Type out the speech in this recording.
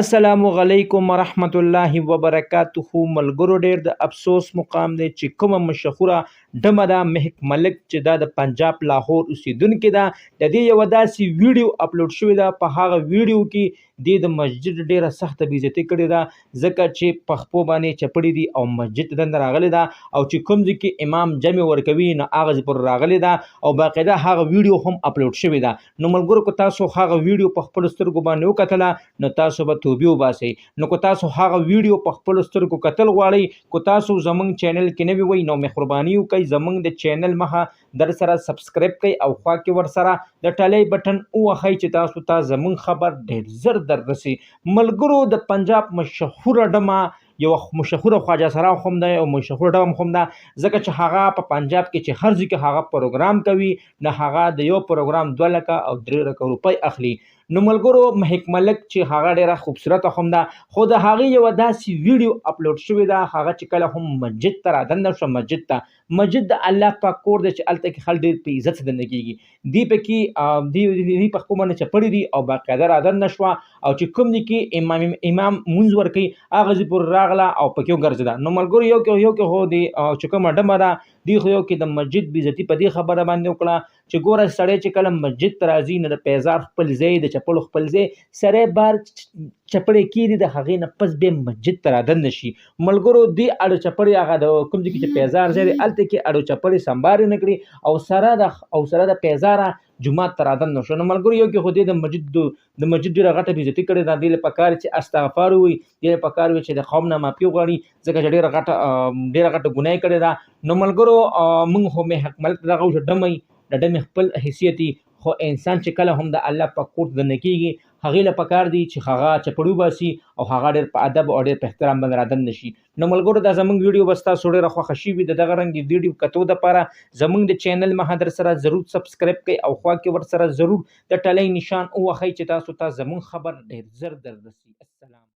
السلام علیکم ورحمت الله وبرکاته. ملګرو ډېر د افسوس مقام دی چې کومه مشهوره ډمه ده مهک ملک چې دا د پنجاب لاهور اوسیدونکې ده. د دې یوه داسې ویډیو اپلوډ شوې ده. په هغه ویډیو کې د مسجد ډېره سخته بېعزتي کړې ده ځکه چې په خپو باندې چپړې دي او مسجد ته دننه راغلې ده او چې کوم ځای کې امام جمع ورکوي نو هغه ځای پر راغلې ده او باقاعده هغه ویډیو هم اپلوډ شوې ده. نو ملګرو که تاسو هغه ویډیو په خپلو سترګو باندې وکتله نو تاسو به توبې وباسئ. نو که تاسو هغه ویډیو په خپلو سترګو کتل غواړئ، که تاسو زموږ چینل کې نوي وئ نو مهرباني وکړئ زموږ د چینل مخه در سره سبسکرایب کړئ او خوا کې ورسره د ټلۍ بټن ووهئ چې تاسو ته زموږ خبر ډېر زر در رسي. ملګرو د پنجاب مشهوره ډمه یوه مشهوره خواجه سراو هم ده او مشهوره ډم هم ده ځکه چې هغه په پنجاب کې چې هر ځای کې هغه پروګرام کوي نه هغه د یو پروګرام 2 لکه او 3 لکه روپۍ اخلي. نو ملګرو مهک ملک چې هغه ډېره خوبصورته هم ده خو د هغې یوه داسې ویډیو اپلوډ شوې ده هغه چې کله هم مسجد ته رادننه شوه مسجد د الله پاک کور دی چې هلته کې خلک ډېر په عزت سره دننه کېږي. دوی پکې دوی په خپلو باندې چپړې دي او باقاعده رادننه شوه او چې کوم دی کې امام مونځ ورکوي هغه ځای پورې راغله او پکې وګرځېده. نو ملګرو یو کې خو د چې کومه ډمه ده دوی خو یو کې د مسجد بېعزتي په دې خبره باندې وکړه چې ګوره سړی چې کله مسجد ته راځي نو د پیزار خپل ځای د چپلو خپل ځای سړی بار چپړې کېږدي د هغې نه پس بیا مسجد ته رادننه شي. ملګرو دې اړو چپړې هغه د کوم ځای کې چې پیزار ځای دی هلته کې اړو چپړې سمبارې نه کړي او سره د پیزاره جومات ته رادننه شو. نو ملګرو یو کې خو دې د مسجد ډېره غټه بېعزتي کړې ده. دې له پکار چې استغفار ووایي، دې له پکار وي چې د قوم نه معافي وغواړي ځکه چې ډېره غټه ګناه یې کړې ده. نو ملګرو موږ خو مهک ملک ته دغه ډمه د ډمې خپل حیثیت خو انسان چې کله هم د الله پاک کور ته دننه کېږي هغې له پکار دی چې هغه چپړې وباسي او هغه ډېر په ادب او ډېر په احترام باندې رادننه شي. نو ملګرو دا زموږ ویډیو به ستاسو ډېره خوښه شوي د دغه رنګې ویډیو کتو دپاره زموږ د چینل مخه در سره ضرور سبسکرایب کړئ او خوا کې ورسره ضرور د ټلۍ نشان ووهئ چې تاسو ته زموږ خبر ډېر زر در رسي. السلام.